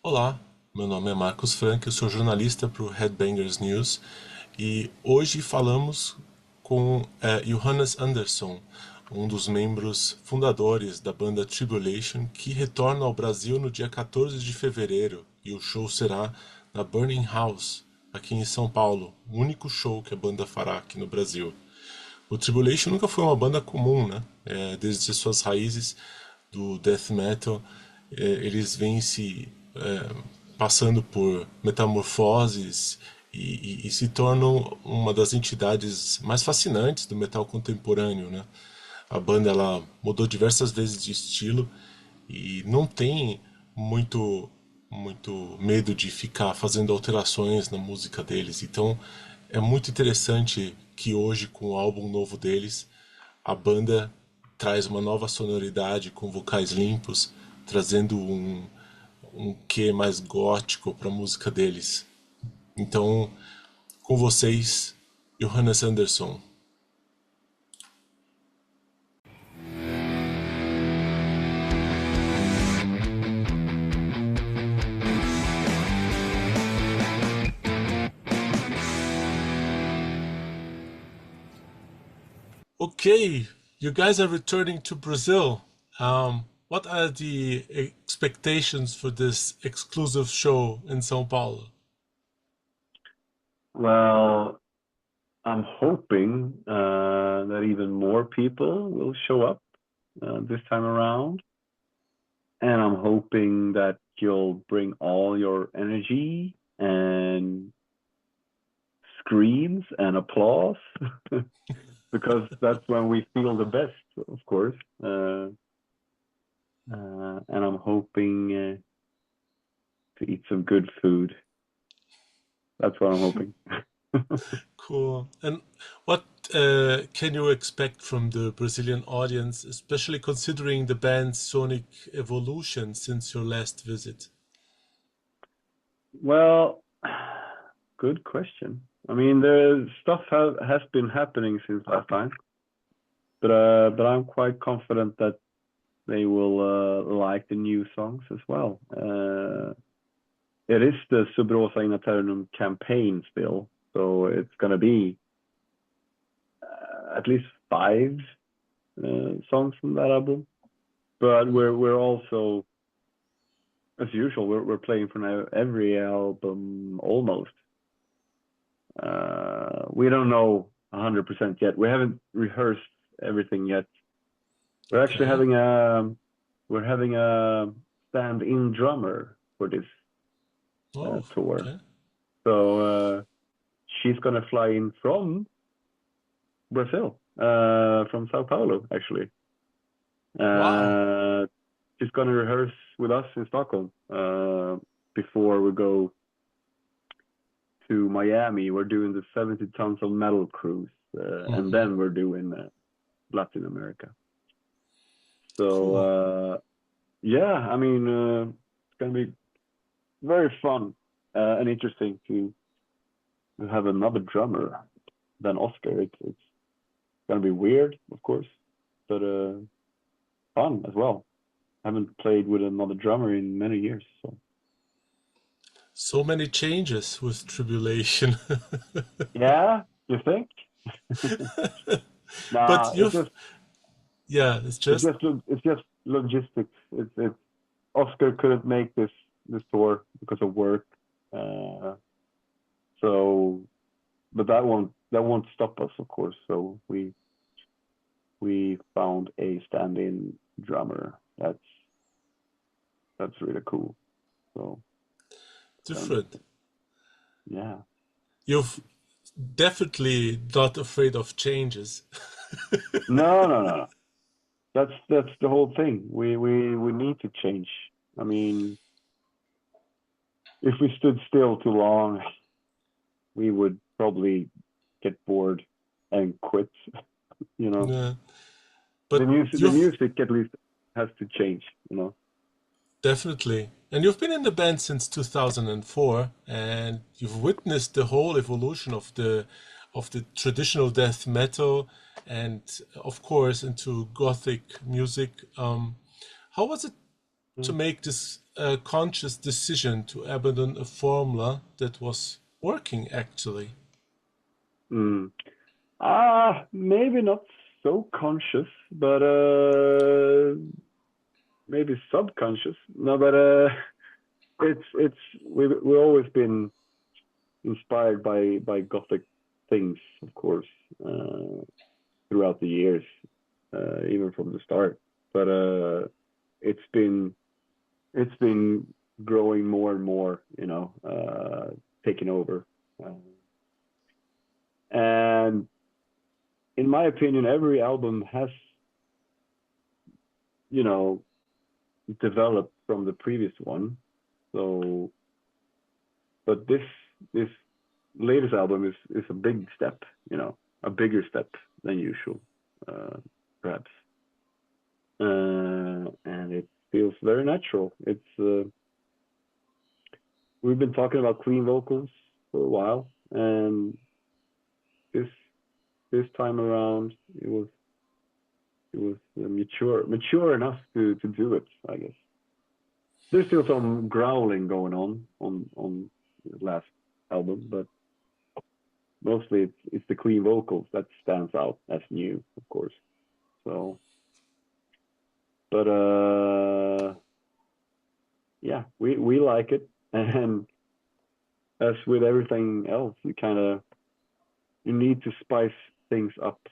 Olá, meu nome é Marcos Frank, eu sou jornalista para o Headbangers News e hoje falamos com Johannes Andersson, um dos membros fundadores da banda Tribulation, que retorna ao Brasil no dia 14 de fevereiro e o show será na Burning House, aqui em São Paulo, o único show que a banda fará aqui no Brasil. O Tribulation nunca foi uma banda comum, né? Desde suas raízes do death metal, eles vêm se passando por metamorfoses e se tornam uma das entidades mais fascinantes do metal contemporâneo, né? A banda ela mudou diversas vezes de estilo e não tem muito medo de ficar fazendo alterações na música deles. Então é muito interessante que hoje, com o álbum novo deles, a banda traz uma nova sonoridade com vocais limpos, trazendo um quê mais gótico para a música deles. Então, com vocês, Johannes Andersson. Okay, you guys are returning to Brazil. What are the expectations for this exclusive show in São Paulo? Well, I'm hoping that even more people will show up this time around. And I'm hoping that you'll bring all your energy and screams and applause because that's when we feel the best, of course. And I'm hoping to eat some good food. That's what I'm hoping. Cool. And what can you expect from the Brazilian audience, especially considering the band's sonic evolution since your last visit? Well, good question. I mean, the stuff has been happening since last time, but I'm quite confident that they will like the new songs as well. It is the Sub Rosa in Aeternum campaign still, so it's gonna be at least 5 songs from that album. But we're also, as usual, we're playing for now every album almost. We don't know 100% yet. We haven't rehearsed everything yet. We're actually having a stand-in drummer for this tour. Okay. So she's gonna fly in from Brazil, from São Paulo, actually. Wow. She's gonna rehearse with us in Stockholm before we go to Miami. We're doing the 70 Tons of Metal cruise, and then we're doing Latin America. So Cool. yeah, I mean, it's gonna be very fun and interesting to have another drummer than Oscar. It's gonna be weird, of course, but fun as well. I haven't played with another drummer in many years, So many changes with Tribulation. yeah. You think? Nah, But you've, yeah, it's just, it's just logistics. It's Oscar couldn't make this tour because of work. So, but that won't stop us, of course. So we found a stand-in drummer. That's really cool. So different. yeah. You've definitely not afraid of changes. No. That's the whole thing. We need to change. I mean, if we stood still too long, we would probably get bored and quit. You know, Yeah. the But music at least has to change. You know. definitely. And you've been in the band since 2004, and you've witnessed the whole evolution of the traditional death metal, and of course into gothic music. How was it to make this conscious decision to abandon a formula that was working actually? Mm. Maybe not so conscious, but maybe subconscious. No, but we've always been inspired by Gothic things, of course, throughout the years, even from the start. But it's been growing more and more, taking over. And in my opinion, every album has, developed from the previous one. So, but this latest album is a big step, a bigger step than usual, perhaps. And it feels very natural. We've been talking about clean vocals for a while, and this time around it was mature enough to do it, I guess. There's still some growling going on the last album, but mostly it's the clean vocals that stands out as new, of course. So, but yeah, we like it, and as with everything else, you need to spice things up,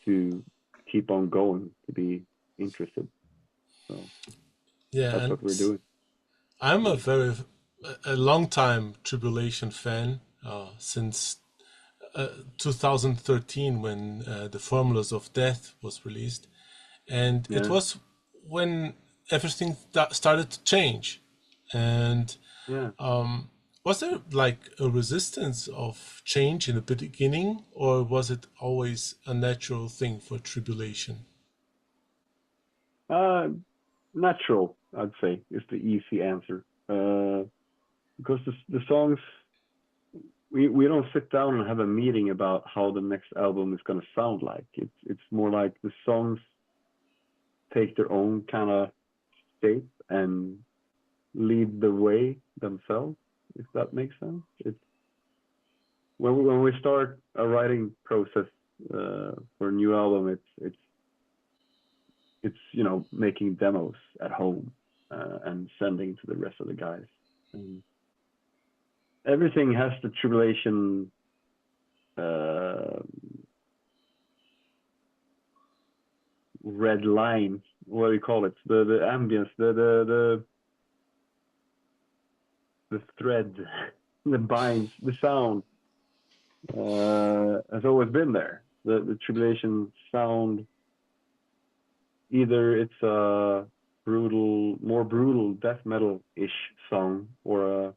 to keep on going, to be interested. So Yeah, that's what we're doing. I'm a long time Tribulation fan since 2013 when The Formulas of Death was released, and it was when everything started to change. And was there like a resistance of change in the beginning, or was it always a natural thing for Tribulation? Natural, I'd say, is the easy answer. Because the songs, we don't sit down and have a meeting about how the next album is going to sound like. It's more like the songs take their own kind of shape and lead the way themselves, if that makes sense. It's when we start a writing process for a new album, it's making demos at home and sending to the rest of the guys. And everything has the Tribulation red line. What do you call it? The ambience, the thread, the binds, the sound has always been there. The Tribulation sound. Either it's a more brutal death metal-ish song, or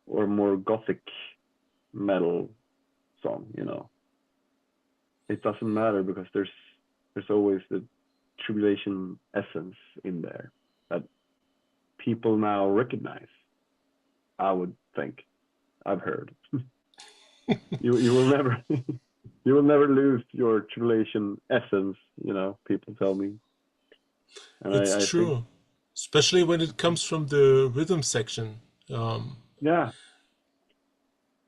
a more gothic metal song. It doesn't matter, because there's always the Tribulation essence in there that people now recognize. I would think. I've heard. you will never. You will never lose your Tribulation essence, people tell me. And it's true, especially when it comes from the rhythm section. Yeah.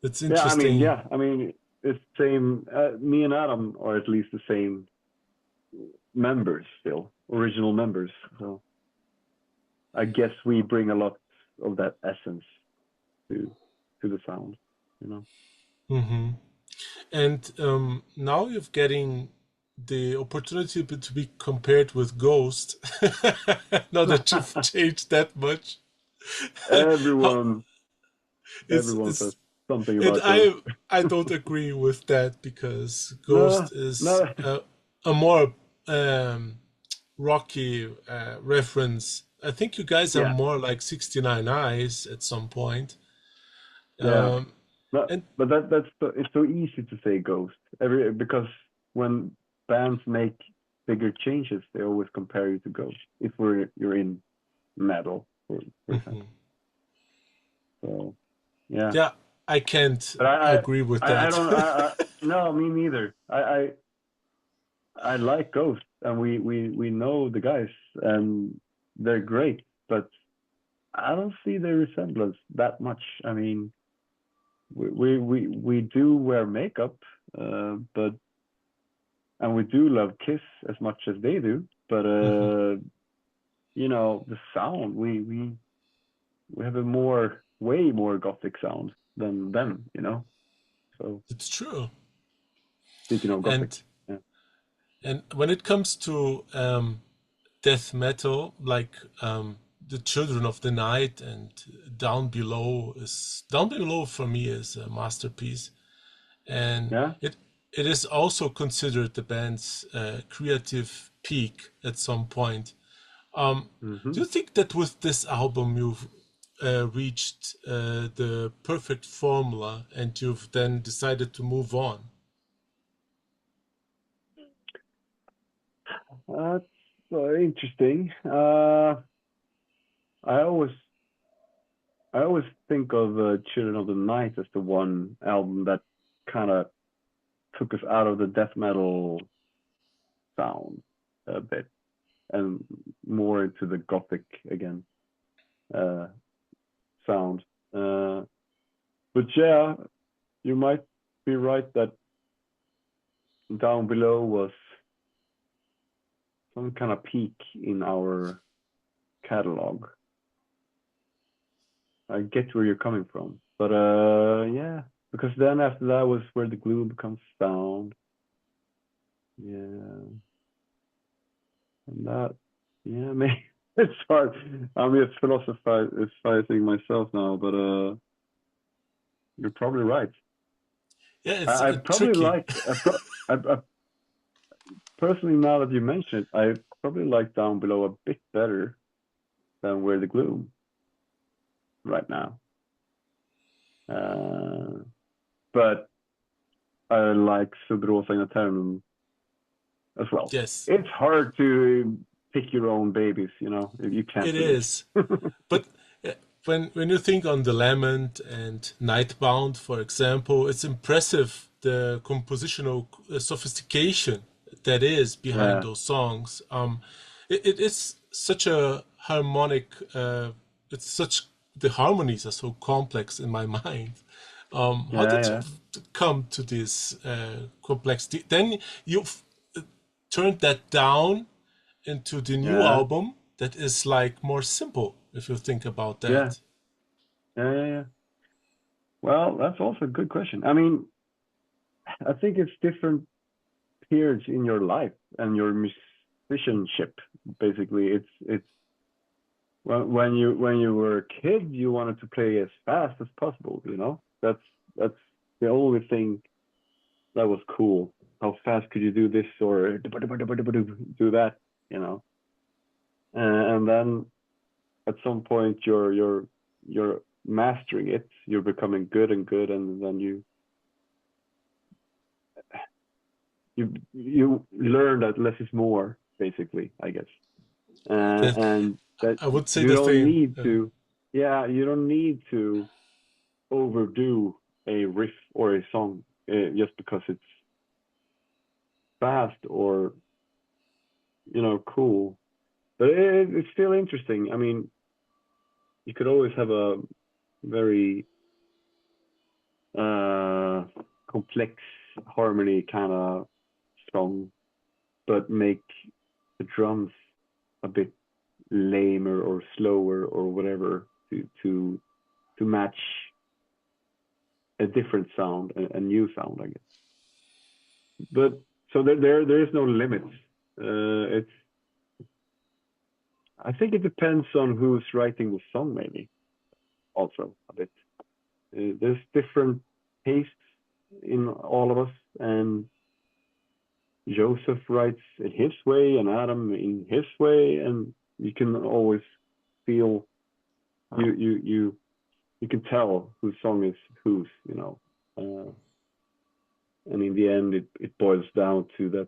It's interesting. Yeah, I mean, it's the same. Me and Adam are at least the same members still, original members. So I guess we bring a lot of that essence to the sound, Mm-hmm. And now you're getting the opportunity to be compared with Ghost. Now that you've changed that much. Everyone says something about Ghost. I don't agree with that, because Ghost is a more rocky reference. I think you guys are more like 69 Eyes at some point. Yeah. But it's so easy to say Ghost, because when bands make bigger changes, they always compare you to Ghost. If you're in metal, for example. So yeah. Yeah, I can't agree with that. No, me neither. I like Ghost, and we know the guys, and they're great, but I don't see the resemblance that much. I mean, we do wear makeup, but and we do love Kiss as much as they do, but you know, the sound, we have a way more gothic sound than them, you know. So It's true. speaking of gothic, And when it comes to death metal, like the Children of the Night and Down Below for me is a masterpiece, and it is also considered the band's creative peak at some point. Do you think that with this album you've reached the perfect formula and you've then decided to move on? That's interesting. I always think of Children of the Night as the one album that kind of took us out of the death metal sound a bit and more into the gothic again sound. But yeah, you might be right that Down Below was some kind of peak in our catalog. I get where you're coming from, but yeah, because then after that was Where the Gloom Becomes Sound. Yeah, and that, yeah, maybe it's hard. I'm just philosophizing myself now, but you're probably right. Yeah, it's I probably tricky. Personally, now that you mention it, I probably like Down Below a bit better than Where the Gloom right now. But I like Sub Rosa in Eternum as well. Yes. It's hard to pick your own babies, you know. You can't. It is. But when you think on The Lament and Nightbound, for example, it's impressive the compositional sophistication that is behind those songs. It is such a harmonic. The harmonies are so complex in my mind. How did you come to this complexity? Then you turned that down into the new album that is like more simple, if you think about that. Yeah. Well, that's also a good question. I mean, I think it's different periods in your life and your musicianship. Basically, it's when you were a kid, you wanted to play as fast as possible. You know, that's the only thing that was cool. How fast could you do this or do that? You know, and then at some point you're mastering it. You're becoming good, and then you learn that less is more, basically, I guess. And that I would say you the don't same. need to. Yeah, you don't need to overdo a riff or a song just because it's fast or, you know, cool. But it's still interesting. I mean, you could always have a very complex harmony kind of song, but make the drums a bit lamer or slower or whatever to match a different sound, a new sound, I guess. But so there is no limit. I think it depends on who's writing the song, maybe. Also a bit. There's different tastes in all of us, and Joseph writes it his way, and Adam in his way, and you can always feel you can tell whose song is whose, you know. And in the end, it boils down to that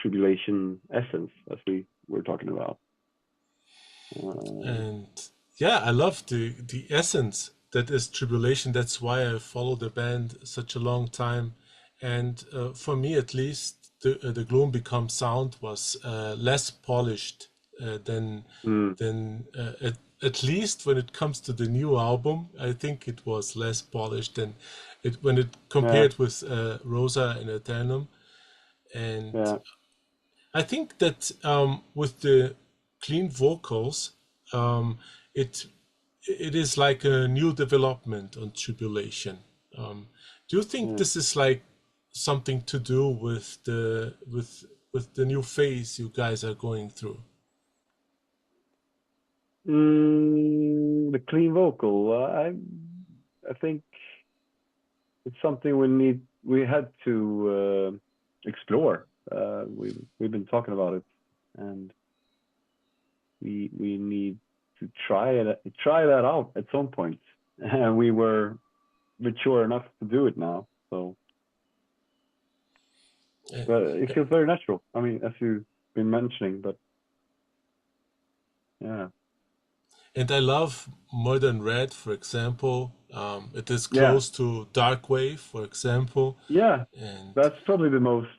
tribulation essence, as we were talking about. And yeah, I love the essence that is Tribulation. That's why I followed the band such a long time. And for me, at least, the Gloom Becomes Sound was less polished than at least when it comes to the new album. I think it was less polished than when it compared with Rosa in Aeternum. And I think that with the clean vocals, it is like a new development on Tribulation. Do you think this is like something to do with the new phase you guys are going through? The clean vocal, I think it's something we had to explore. We've been talking about it, and we need to try that out at some point. And we were mature enough to do it now, so. But it feels very natural. I mean, as you've been mentioning, but yeah. And I love Modern Red, for example. It is close to Dark Wave, for example. Yeah, and that's probably the most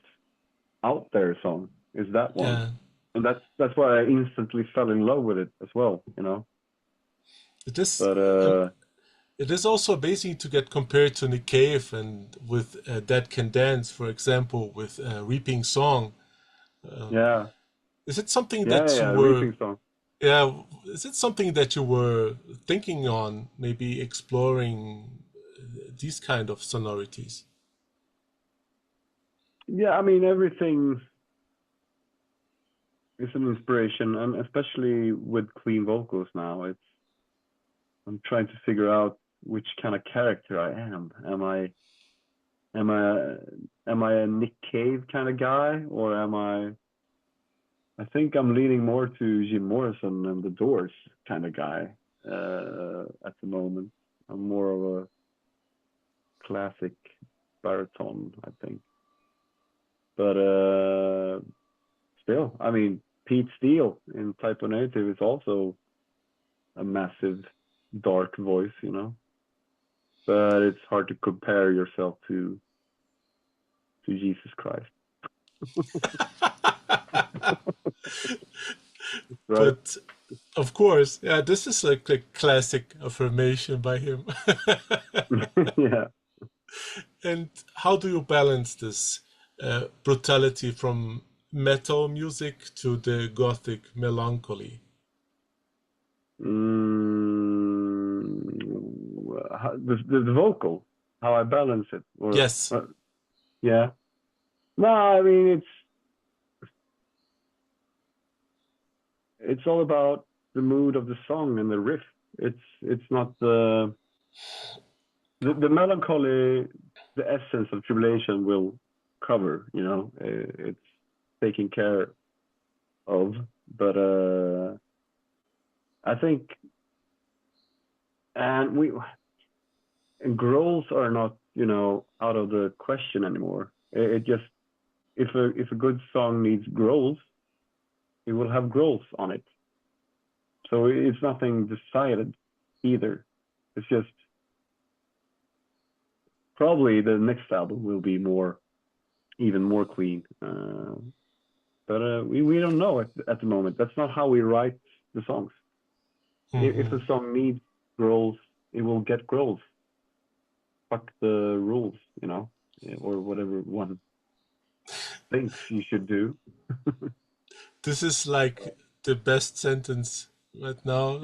out there song, is that one. Yeah. And that's why I instantly fell in love with it as well, you know. It is, but it is also amazing to get compared to Nick Cave and with Dead Can Dance, for example, with Reaping Song. Is it something that you were? Reaping Song. Yeah, is it something that you were thinking on, maybe exploring these kind of sonorities? Yeah, I mean, everything is an inspiration, and especially with clean vocals now, I'm trying to figure out which kind of character I am. Am I a Nick Cave kind of guy, or am I think I'm leaning more to Jim Morrison and the Doors kind of guy at the moment. I'm more of a classic baritone, I think. But still, I mean, Pete Steele in Type O Negative is also a massive dark voice, you know. But it's hard to compare yourself to Jesus Christ. Right. But of course, this is like a classic affirmation by him. Yeah. And how do you balance this brutality from metal music to the gothic melancholy? The vocal, how I balance it? Or, yes. Yeah. No, I mean, it's all about the mood of the song and the riff. It's not the melancholy, the essence of Tribulation will cover, you know. It's taken care of, but I think, and growls are not, you know, out of the question anymore. It just, if a good song needs growls, it will have growls on it. So it's nothing decided either. It's just probably the next album will be even more clean. But we don't know at the moment. That's not how we write the songs. Mm-hmm. If a song needs growls, it will get growls. Fuck the rules, you know, or whatever one thinks you should do. This is like the best sentence right now.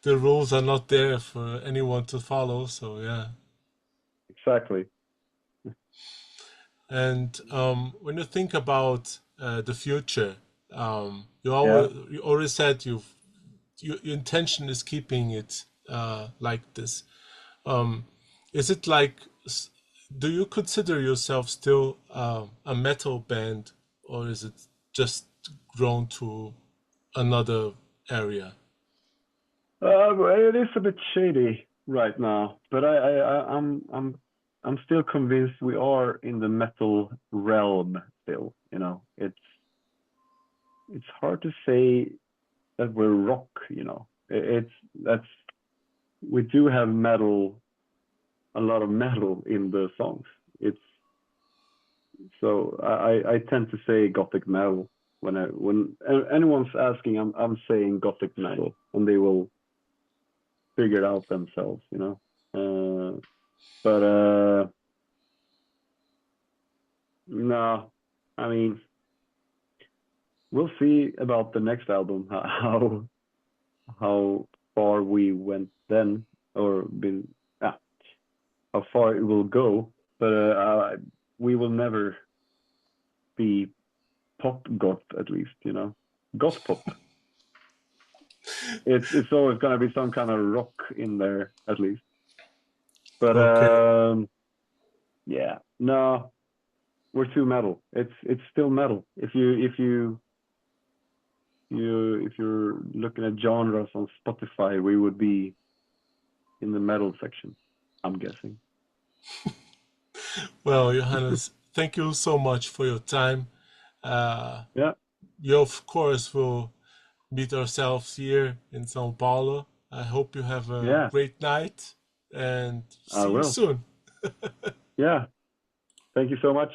The rules are not there for anyone to follow, so yeah. Exactly. And when you think about the future, you already said your intention is keeping it like this. Is it like, do you consider yourself still a metal band, or is it just grown to another area? It is a bit shady right now, but I'm still convinced we are in the metal realm still. You know, it's hard to say that we're rock. You know, we do have metal, a lot of metal in the songs. So I tend to say gothic metal when anyone's asking. I'm saying gothic metal, and they will figure it out themselves, you know. But no, I mean, we'll see about the next album how far we went then, or been how far it will go. But we will never be pop goth, at least, you know, goth pop. It's always gonna be some kind of rock in there, at least. But Okay. yeah, no, we're too metal. It's still metal. If you're looking at genres on Spotify, we would be in the metal section, I'm guessing. Well, Johannes, thank you so much for your time. Yeah, You, of course, will meet ourselves here in São Paulo. I hope you have a yeah, great night and I see you will. soon. Yeah, thank you so much.